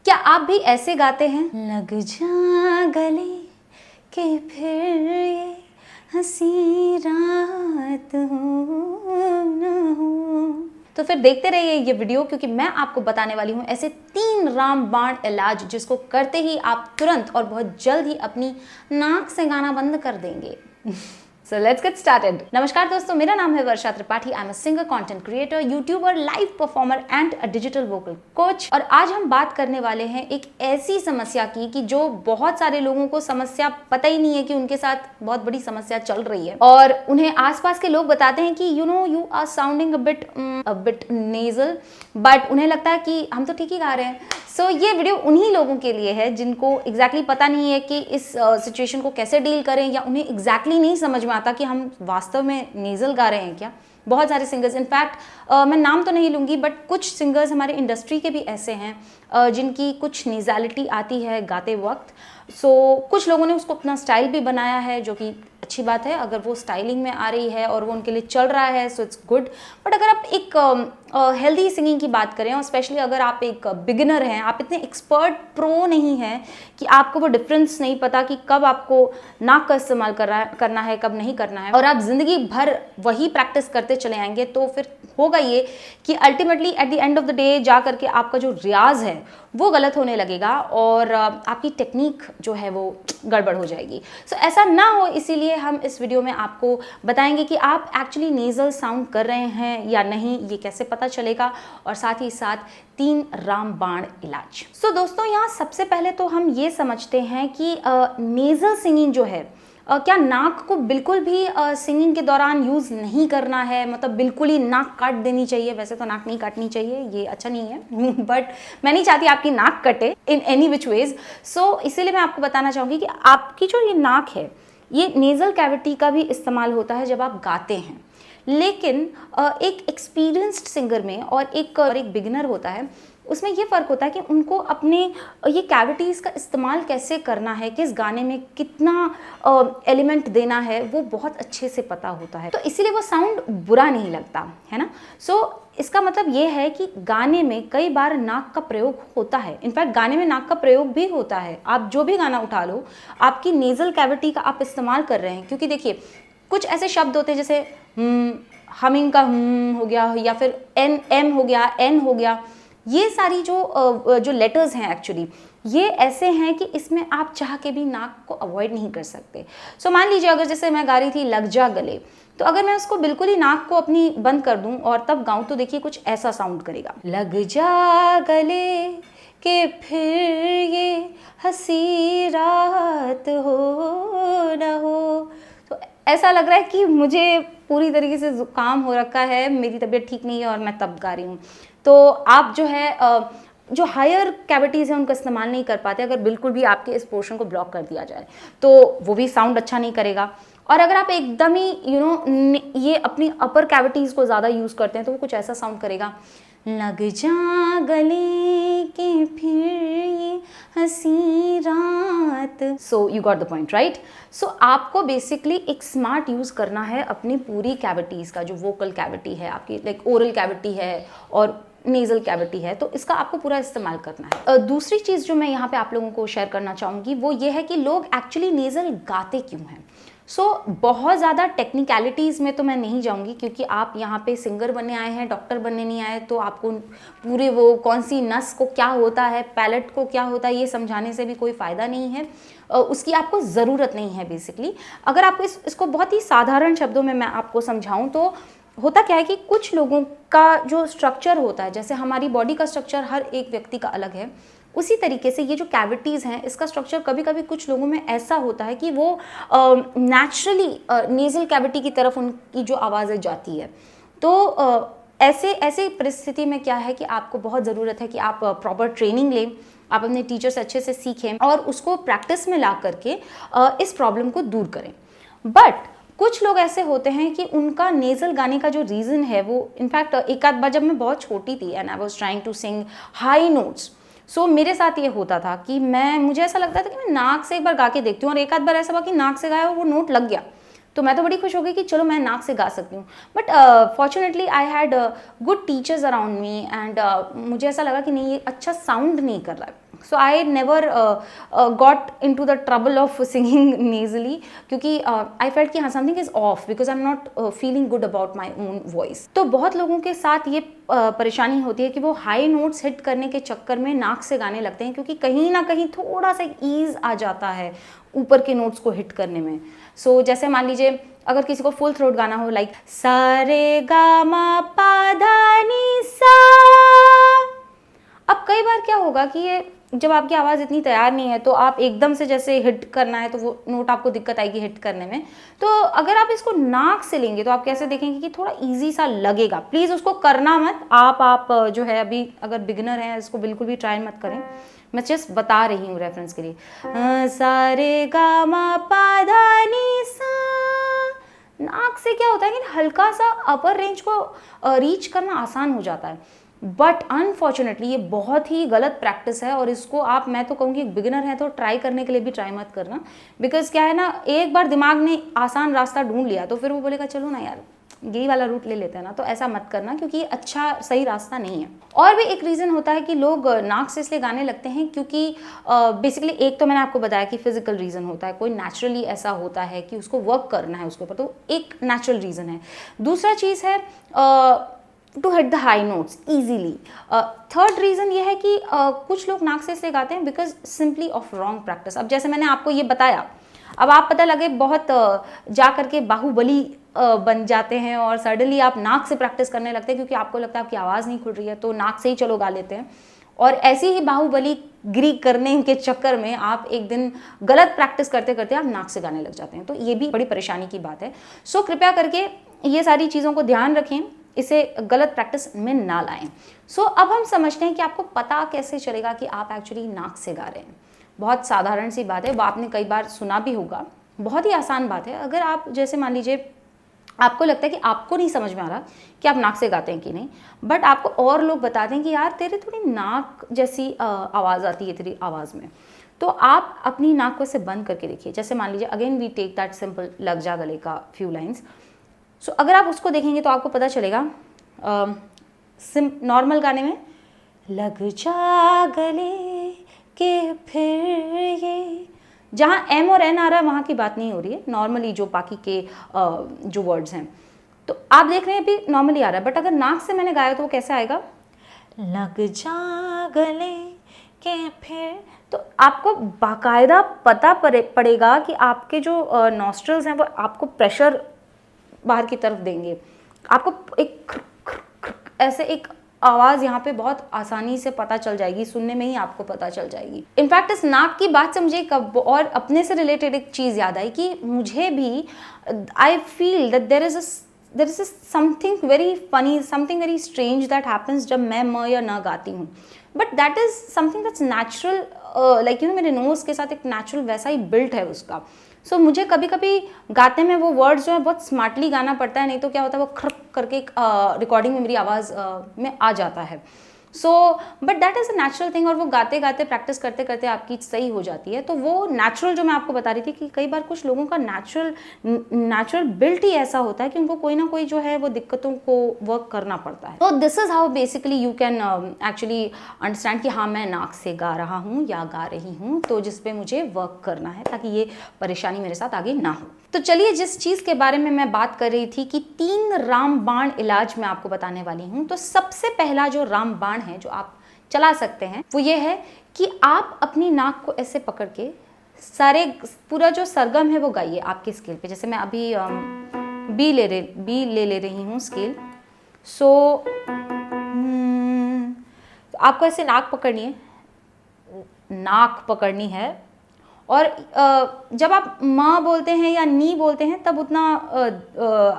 क्या आप भी ऐसे गाते हैं? लग जा गले के फिर ये हंसी रात हो न हो। तो फिर देखते रहिए ये वीडियो, क्योंकि मैं आपको बताने वाली हूँ ऐसे 3 रामबाण इलाज जिसको करते ही आप तुरंत और बहुत जल्द ही अपनी नाक से गाना बंद कर देंगे। So let's get started. नमस्कार दोस्तों, मेरा नाम है Varsha Tripathi. I am a singer, content creator, YouTuber, live performer and a digital vocal coach. और आज हम बात करने वाले हैं एक ऐसी समस्या की कि जो बहुत सारे लोगों को समस्या पता ही नहीं है कि उनके साथ बहुत बड़ी समस्या चल रही है, और उन्हें आसपास के लोग बताते हैं कि you are sounding a bit nasal, but उन्हें लगता है कि हम तो ठीक ही गा रहे हैं। सो ये वीडियो उन्हीं लोगों के लिए है जिनको एग्जैक्टली पता नहीं है कि इस सिचुएशन को कैसे डील करें, या उन्हें एग्जैक्टली नहीं समझ में आता कि हम वास्तव में नेजल गा रहे हैं क्या। बहुत सारे सिंगर्स, इनफैक्ट मैं नाम तो नहीं लूँगी, बट कुछ सिंगर्स हमारे इंडस्ट्री के भी ऐसे हैं जिनकी कुछ नेज़ैलिटी आती है गाते वक्त। सो कुछ लोगों ने उसको अपना स्टाइल भी बनाया है, जो कि अच्छी बात है। अगर वो स्टाइलिंग में आ रही है और वो उनके लिए चल रहा है, सो इट्स गुड। बट अगर आप एक हेल्दी सिंगिंग की बात करें, और स्पेशली अगर आप एक बिगिनर हैं, आप इतने एक्सपर्ट प्रो नहीं हैं कि आपको वो डिफरेंस नहीं पता कि कब आपको नाक का इस्तेमाल करना है, कब नहीं करना है, और आप जिंदगी भर वही प्रैक्टिस करते चले आएंगे, तो फिर होगा ये कि ultimately at the end of the day जा करके आपका जो रियाज है वो गलत होने लगेगा और आपकी टेक्निक जो है वो गड़बड़ हो जाएगी। सो ऐसा ना हो, इसीलिए हम इस वीडियो में आपको बताएंगे कि आप एक्चुअली नेजल साउंड कर रहे हैं या नहीं, ये कैसे पता चलेगा, और साथ ही साथ 3 रामबाण इलाज। सो दोस्तों, यहाँ सबसे पहले तो हम ये समझते हैं कि नेजल सिंगिंग जो है, क्या नाक को बिल्कुल भी सिंगिंग के दौरान यूज़ नहीं करना है, मतलब बिल्कुल ही नाक काट देनी चाहिए। वैसे तो नाक नहीं काटनी चाहिए, ये अच्छा नहीं है, बट मैं नहीं चाहती आपकी नाक कटे इन एनी विच वेज। सो इसीलिए मैं आपको बताना चाहूँगी कि आपकी जो ये नाक है, ये नेज़ल कैविटी का भी इस्तेमाल होता है जब आप गाते हैं। लेकिन एक एक्सपीरियंस्ड सिंगर में और एक बिगिनर होता है, उसमें ये फ़र्क होता है कि उनको अपने ये कैविटीज़ का इस्तेमाल कैसे करना है, किस गाने में कितना एलिमेंट देना है, वो बहुत अच्छे से पता होता है। तो इसीलिए वो साउंड बुरा नहीं लगता है ना। सो इसका मतलब ये है कि गाने में कई बार नाक का प्रयोग होता है। इनफैक्ट गाने में नाक का प्रयोग भी होता है। आप जो भी गाना उठा लो, आपकी नेज़ल कैविटी का आप इस्तेमाल कर रहे हैं, क्योंकि देखिए कुछ ऐसे शब्द होते हैं जैसे हमिंग का हो गया, या फिर एम हो गया, एन हो गया। ये सारी जो लेटर्स हैं एक्चुअली ये ऐसे हैं कि इसमें आप चाह के भी नाक को अवॉइड नहीं कर सकते। सो मान लीजिए अगर जैसे मैं गा रही थी लग जा गले, तो अगर मैं उसको बिल्कुल ही नाक को अपनी बंद कर दूं और तब गाऊं, तो देखिए कुछ ऐसा साउंड करेगा, लग जा गले के फिर ये हंसी रात हो न हो। तो ऐसा लग रहा है कि मुझे पूरी तरीके से जुकाम हो रखा है, मेरी तबीयत ठीक नहीं है और मैं तब गा रही हूँ। तो आप जो है जो हायर कैविटीज़ हैं उनका इस्तेमाल नहीं कर पाते। अगर बिल्कुल भी आपके इस पोर्शन को ब्लॉक कर दिया जाए तो वो भी साउंड अच्छा नहीं करेगा। और अगर आप एकदम ही ये अपनी अपर कैविटीज़ को ज़्यादा यूज़ करते हैं, तो वो कुछ ऐसा साउंड करेगा, लग जा गले के फिर ये हंसी रात। So you got the point, right. So आपको बेसिकली एक स्मार्ट यूज़ करना है अपनी पूरी कैविटीज़ का। जो वोकल कैविटी है आपकी, लाइक ओरल कैविटी है और नेज़ल कैविटी है, तो इसका आपको पूरा इस्तेमाल करना है। दूसरी चीज़ जो मैं यहाँ पे आप लोगों को शेयर करना चाहूँगी वो ये है कि लोग एक्चुअली नेज़ल गाते क्यों हैं। बहुत ज़्यादा टेक्निकलिटीज़ में तो मैं नहीं जाऊँगी, क्योंकि आप यहाँ पे सिंगर बनने आए हैं, डॉक्टर बनने नहीं आए। तो आपको पूरे वो कौन सी नस को क्या होता है, पैलेट को क्या होता है, ये समझाने से भी कोई फ़ायदा नहीं है, उसकी आपको ज़रूरत नहीं है बेसिकली। अगर आपको इसको बहुत ही साधारण शब्दों में मैं आपको समझाऊँ तो होता क्या है कि कुछ लोगों का जो स्ट्रक्चर होता है, जैसे हमारी बॉडी का स्ट्रक्चर हर एक व्यक्ति का अलग है, उसी तरीके से ये जो कैविटीज़ हैं इसका स्ट्रक्चर कभी कभी कुछ लोगों में ऐसा होता है कि वो नेचुरली नेज़ल कैविटी की तरफ उनकी जो आवाज़ें जाती है। तो ऐसे परिस्थिति में क्या है कि आपको बहुत ज़रूरत है कि आप प्रॉपर ट्रेनिंग लें, आप अपने टीचर से अच्छे से सीखें और उसको प्रैक्टिस में ला करके इस प्रॉब्लम को दूर करें। बट कुछ लोग ऐसे होते हैं कि उनका नेज़ल गाने का जो रीज़न है वो, इनफैक्ट एक आध बार जब मैं बहुत छोटी थी and I was trying to sing high notes, so मेरे साथ ये होता था कि मुझे ऐसा लगता था कि मैं नाक से एक बार गा के देखती हूँ, और एक आध बार ऐसा हुआ कि नाक से गाया और वो नोट लग गया, तो मैं तो बड़ी खुश हो गई कि चलो मैं नाक से गा सकती हूँ। But fortunately I had good teachers around me and मुझे ऐसा लगा कि नहीं, ये अच्छा साउंड नहीं कर रहा है। So I never got in to the trouble of singing nasally, क्योंकि आई फेल्ट कि हाँ something is off because I am not feeling good about my own voice. तो बहुत लोगों के साथ ये परेशानी होती है कि वो हाई नोट्स हिट करने के चक्कर में नाक से गाने लगते हैं, क्योंकि कहीं ना कहीं थोड़ा सा ईज आ जाता है ऊपर के नोट्स को हिट करने में। सो जैसे मान लीजिए अगर किसी को फुल थ्रोट गाना हो, लाइक सा रे गा मा पा धा नी सा। अब कई बार क्या होगा कि ये जब आपकी आवाज़ इतनी तैयार नहीं है तो आप एकदम से जैसे हिट करना है तो वो नोट आपको दिक्कत आएगी हिट करने में। तो अगर आप इसको नाक से लेंगे तो आप कैसे देखेंगे कि थोड़ा इजी सा लगेगा। प्लीज़ उसको करना मत, आप जो है अभी अगर बिगिनर हैं इसको बिल्कुल भी ट्राई मत करें, मैं जस्ट बता रही हूँ रेफरेंस के लिए। सा रे गा मा पा धा नी सा। नाक से क्या होता है कि हल्का सा अपर रेंज को रीच करना आसान हो जाता है, बट अनफॉर्चुनेटली ये बहुत ही गलत प्रैक्टिस है और इसको आप, मैं तो कहूँगी बिगिनर है तो ट्राई करने के लिए भी ट्राई मत करना। बिकॉज क्या है ना, एक बार दिमाग ने आसान रास्ता ढूंढ लिया तो फिर वो बोलेगा चलो ना यार यही वाला रूट ले लेते हैं ना, तो ऐसा मत करना क्योंकि अच्छा सही रास्ता नहीं है। और भी एक रीज़न होता है कि लोग नाक से इसलिए गाने लगते हैं क्योंकि बेसिकली एक तो मैंने आपको बताया कि फिजिकल रीज़न होता है, कोई नेचुरली ऐसा होता है कि उसको वर्क करना है उसके ऊपर, तो एक नेचुरल रीज़न है। दूसरा चीज़ है to hit the high notes easily. Third reason ये है कि कुछ लोग नाक से इसलिए गाते हैं because simply of wrong practice. अब जैसे मैंने आपको ये बताया, अब आप पता लगे बहुत जा करके बाहुबली बन जाते हैं और सडनली आप नाक से प्रैक्टिस करने लगते हैं क्योंकि आपको लगता है आपकी आवाज़ नहीं खुल रही है तो नाक से ही चलो गा लेते हैं, और ऐसी ही बाहुबली गिरी करने के चक्कर में आप एक दिन गलत प्रैक्टिस करते करते आप नाक से गाने लग जाते हैं। तो ये भी बड़ी परेशानी की बात है। सो कृपया करके ये सारी चीज़ों को ध्यान रखें, इसे गलत प्रैक्टिस में ना लाएं। सो अब हम समझते हैं कि आपको पता कैसे चलेगा कि आप एक्चुअली नाक से गा रहे हैं। बहुत साधारण सी बात है, वो आपने कई बार सुना भी होगा, बहुत ही आसान बात है। अगर आप जैसे मान लीजिए आपको लगता है कि आपको नहीं समझ में आ रहा कि आप नाक से गाते हैं कि नहीं, बट आपको और लोग बताते हैं कि यार तेरे थोड़ी नाक जैसी आवाज़ आती है तेरी आवाज़ में, तो आप अपनी नाक को ऐसे बंद करके देखिए। जैसे मान लीजिए again we take that simple लग जा गले का फ्यू लाइन्स। सो अगर आप उसको देखेंगे तो आपको पता चलेगा नॉर्मल गाने में लग जा गले के फिर ये, जहाँ एम और एन आ रहा है वहाँ की बात नहीं हो रही है, नॉर्मली जो बाकी के जो वर्ड्स हैं तो आप देख रहे हैं अभी नॉर्मली आ रहा है, बट अगर नाक से मैंने गाया तो वो कैसे आएगा, लग जा गले के फिर। तो आपको बाकायदा पता पड़ेगा कि आपके जो नॉस्ट्रल्स हैं वो आपको प्रेशर बाहर की तरफ देंगे, आपको एक ऐसे एक आवाज़ यहाँ पे बहुत आसानी से पता चल जाएगी, सुनने में ही आपको पता चल जाएगी। इनफैक्ट इस नाक की बात से मुझे कब और अपने से रिलेटेड एक चीज़ याद आई कि मुझे भी I feel that there is something very funny, something very strange that happens जब मैं म या न गाती हूँ, but that is something that's natural, like you know मेरे नोज़ के साथ एक नेचुरल वैसा ही बिल्ट है उसका। सो मुझे कभी कभी गाते में वो वर्ड्स जो है बहुत स्मार्टली गाना पड़ता है, नहीं तो क्या होता है वो खरक करके रिकॉर्डिंग में मेरी आवाज़ में आ जाता है। So but that is a natural thing, और वो गाते गाते प्रैक्टिस करते करते आपकी सही हो जाती है। तो वो नेचुरल जो मैं आपको बता रही थी कि कई बार कुछ लोगों का नेचुरल बिल्ट ही ऐसा होता है कि उनको कोई ना कोई जो है वो दिक्कतों को वर्क करना पड़ता है। तो this is how basically you can actually understand कि हाँ मैं नाक से गा रहा हूँ या गा रही हूँ, तो जिस पे मुझे वर्क करना है ताकि ये परेशानी मेरे साथ आगे ना हो। तो चलिए जिस चीज़ के बारे में मैं बात कर रही थी कि 3 रामबाण इलाज मैं आपको बताने वाली हूँ, तो सबसे पहला जो रामबाण है जो आप चला सकते हैं वो ये है कि आप अपनी नाक को ऐसे पकड़ के सारे पूरा जो सरगम है वो गाइए आपके स्केल पे। जैसे मैं अभी बी ले रही हूँ स्केल। सो आपको ऐसे नाक पकड़नी है और जब आप माँ बोलते हैं या नी बोलते हैं तब उतना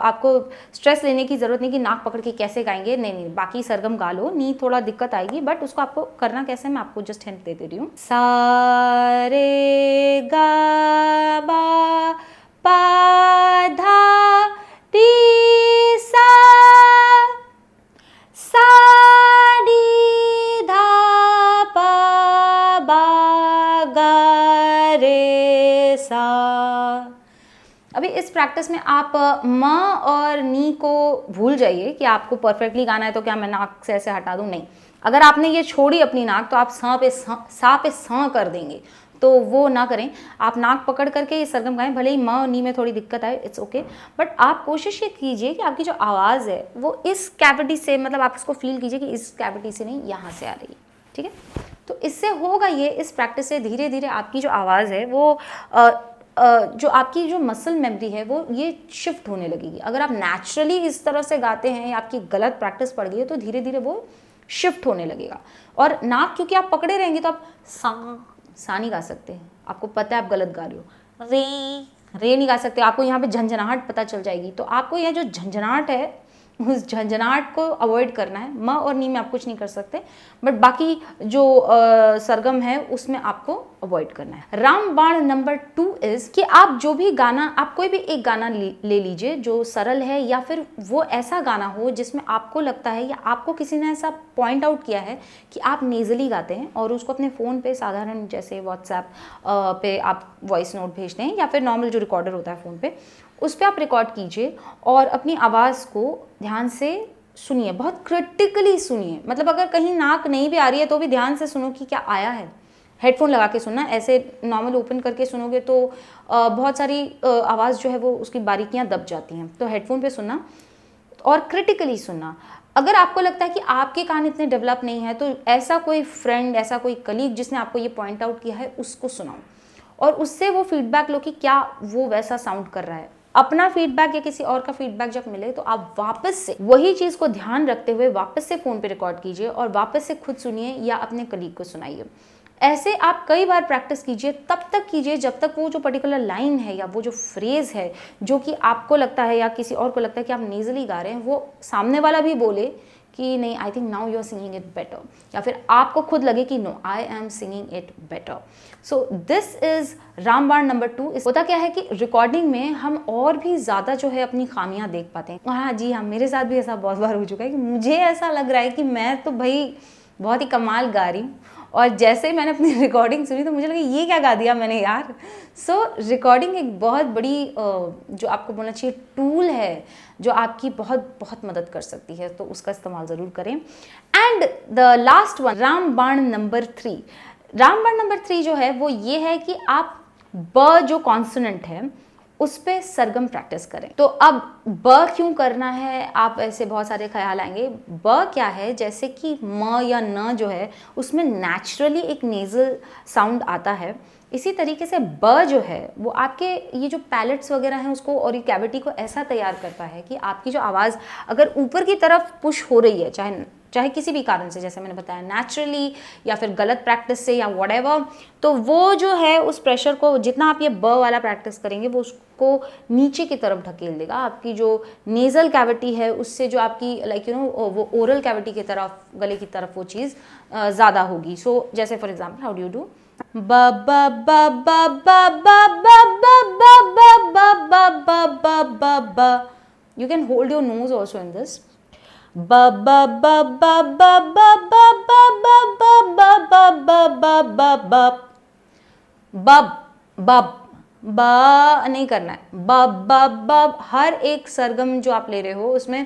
आपको स्ट्रेस लेने की ज़रूरत नहीं कि नाक पकड़ के कैसे गाएंगे, नहीं, बाकी सरगम गा लो। नी थोड़ा दिक्कत आएगी बट उसको आपको करना कैसे मैं आपको जस्ट हिंट दे रही हूँ। सा रे गा बा पा धा नी सा, सा नी धा पा बा गा रे सा। अभी इस प्रैक्टिस में आप म और नी को भूल जाइए कि आपको परफेक्टली गाना है तो क्या मैं नाक से ऐसे हटा दूं, नहीं। अगर आपने ये छोड़ी अपनी नाक तो आप सा पे स कर देंगे, तो वो ना करें। आप नाक पकड़ करके ये सरगम गाएं, भले ही म और नी में थोड़ी दिक्कत आए, इट्स ओके, बट आप कोशिश ये कीजिए कि आपकी जो आवाज़ है वो इस कैविटी से, मतलब आप इसको फील कीजिए कि इस कैविटी से नहीं, यहाँ से आ रही है, ठीक है। तो इससे होगा ये, इस प्रैक्टिस से धीरे धीरे आपकी जो आवाज़ है वो जो आपकी जो मसल मेमोरी है वो ये शिफ्ट होने लगेगी। अगर आप नेचुरली इस तरह से गाते हैं या आपकी गलत प्रैक्टिस पड़ गई है तो धीरे धीरे वो शिफ्ट होने लगेगा। और नाक क्योंकि आप पकड़े रहेंगे तो आप सा नहीं गा सकते हैं, आपको पता है आप गलत गा रहे हो। रे नहीं गा सकते, आपको यहाँ पे झंझनाहट पता चल जाएगी। तो आपको यह जो झंझनाहट है उस झंझनाहट को अवॉइड करना है। म और नी में आप कुछ नहीं कर सकते, बट बाकी जो सरगम है उसमें आपको अवॉइड करना है। रामबाण नंबर 2 इज कि आप जो भी गाना, आप कोई भी एक गाना ले लीजिए जो सरल है, या फिर वो ऐसा गाना हो जिसमें आपको लगता है या आपको किसी ने ऐसा पॉइंट आउट किया है कि आप नेजली गाते हैं, और उसको अपने फ़ोन पे साधारण जैसे व्हाट्सएप पे आप वॉइस नोट भेजते हैं या फिर नॉर्मल जो रिकॉर्डर होता है फ़ोन पे, उस पर आप रिकॉर्ड कीजिए और अपनी आवाज़ को ध्यान से सुनिए, बहुत क्रिटिकली सुनिए। मतलब अगर कहीं नाक नहीं भी आ रही है तो भी ध्यान से सुनो कि क्या आया है। हेडफोन लगा के सुनना, ऐसे नॉर्मल ओपन करके सुनोगे तो बहुत सारी आवाज़ जो है वो उसकी बारीकियाँ दब जाती हैं। तो हेडफोन पे सुनना और क्रिटिकली सुनना। अगर आपको लगता है कि आपके कान इतने डेवलप नहीं है तो ऐसा कोई फ्रेंड, ऐसा कोई कलीग जिसने आपको ये पॉइंट आउट किया है उसको सुनाओ और उससे वो फीडबैक लो कि क्या वो वैसा साउंड कर रहा है। अपना फीडबैक या किसी और का फीडबैक जब मिले तो आप वापस से वही चीज़ को ध्यान रखते हुए वापस से फ़ोन पे रिकॉर्ड कीजिए और वापस से खुद सुनिए या अपने कलीग को सुनाइए। ऐसे आप कई बार प्रैक्टिस कीजिए, तब तक कीजिए जब तक वो जो पर्टिकुलर लाइन है या वो जो फ्रेज़ है जो कि आपको लगता है या किसी और को लगता है कि आप नेज़ली गा रहे हैं, वो सामने वाला भी बोले कि नहीं, I think now you are singing it better, या फिर आपको खुद लगे कि no, I am singing it better. So this is रामबाण नंबर 2। होता क्या है कि रिकॉर्डिंग में हम और भी ज़्यादा जो है अपनी खामियां देख पाते हैं। हाँ जी हाँ, मेरे साथ भी ऐसा बहुत बार हो चुका है कि मुझे ऐसा लग रहा है कि मैं तो भाई बहुत ही कमाल गा रही हूँ, और जैसे ही मैंने अपनी रिकॉर्डिंग सुनी तो मुझे लगा ये क्या गा दिया मैंने यार। सो रिकॉर्डिंग एक बहुत बड़ी जो आपको बोलना चाहिए टूल है जो आपकी बहुत बहुत मदद कर सकती है, तो उसका इस्तेमाल ज़रूर करें। एंड द लास्ट वन, रामबाण नंबर 3। रामबाण नंबर 3 जो है वो ये है कि आप ब जो कॉन्सोनेंट है उस पे सरगम प्रैक्टिस करें। तो अब ब क्यों करना है, आप ऐसे बहुत सारे ख्याल आएंगे। ब क्या है, जैसे कि म या न जो है उसमें नेचुरली एक नेजल साउंड आता है, इसी तरीके से ब जो है वो आपके ये जो पैलेट्स वगैरह हैं उसको और ये कैविटी को ऐसा तैयार करता है कि आपकी जो आवाज़ अगर ऊपर की तरफ पुश हो रही है, चाहे किसी भी कारण से, जैसे मैंने बताया नेचुरली या फिर गलत प्रैक्टिस से या व्हाटएवर, तो वो जो है उस प्रेशर को, जितना आप ये ब वाला प्रैक्टिस करेंगे वो उसको नीचे की तरफ ढकेल देगा। आपकी जो नेजल कैविटी है उससे जो आपकी लाइक वो ओरल कैविटी की तरफ, गले की तरफ वो चीज़ ज़्यादा होगी। सो जैसे for example, how do you do ba ba ba ba ba ba ba ba ba ba ba ba ba ba ba ba. You can hold your nose also in this. Ba ba ba ba ba ba ba ba ba ba ba ba ba ba ba ba. Bub bub बा नहीं करना है, बब बब बब। हर एक सरगम जो आप ले रहे हो उसमें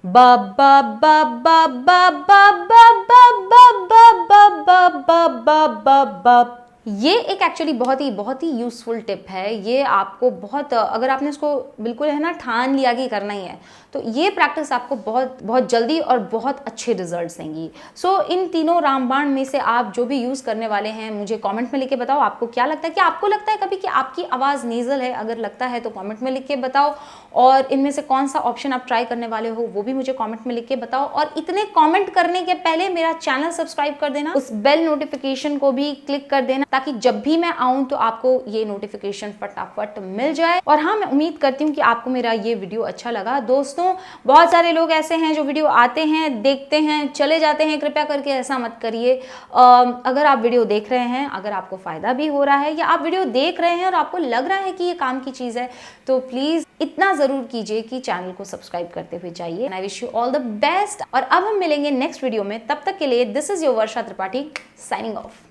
बब बब बब बब बब बब बब बब बब बब बब बब बब बब। ये एक एक्चुअली बहुत ही यूज़फुल टिप है। ये आपको बहुत, अगर आपने इसको बिल्कुल है ना ठान लिया कि करना ही है, तो ये प्रैक्टिस आपको बहुत जल्दी और बहुत अच्छे रिजल्ट्स देंगी। सो इन तीनों रामबाण में से आप जो भी यूज़ करने वाले हैं मुझे कमेंट में लिख के बताओ आपको क्या लगता है। कि आपको लगता है कभी कि आपकी आवाज़ नेज़ल है? अगर लगता है तो कमेंट में लिख के बताओ, और इनमें से कौन सा ऑप्शन आप ट्राई करने वाले हो वो भी मुझे कॉमेंट में लिख के बताओ। और इतने कॉमेंट करने के पहले मेरा चैनल सब्सक्राइब कर देना, उस बेल नोटिफिकेशन को भी क्लिक कर देना ताकि जब भी मैं आऊं तो आपको ये नोटिफिकेशन फटाफट मिल जाए। और हाँ, मैं उम्मीद करती हूँ कि आपको मेरा ये वीडियो अच्छा लगा। दोस्तों, बहुत सारे लोग ऐसे हैं जो वीडियो आते हैं, देखते हैं, चले जाते हैं। कृपया करके ऐसा मत करिए। अगर आप वीडियो देख रहे हैं, अगर आपको फ़ायदा भी हो रहा है, या आप वीडियो देख रहे हैं और आपको लग रहा है कि ये काम की चीज़ है, तो प्लीज़ इतना ज़रूर कीजिए कि चैनल को सब्सक्राइब करते हुए जाइए। I wish you all the best. और अब हम मिलेंगे नेक्स्ट वीडियो में। तब तक के लिए this is your Varsha Tripathi signing off.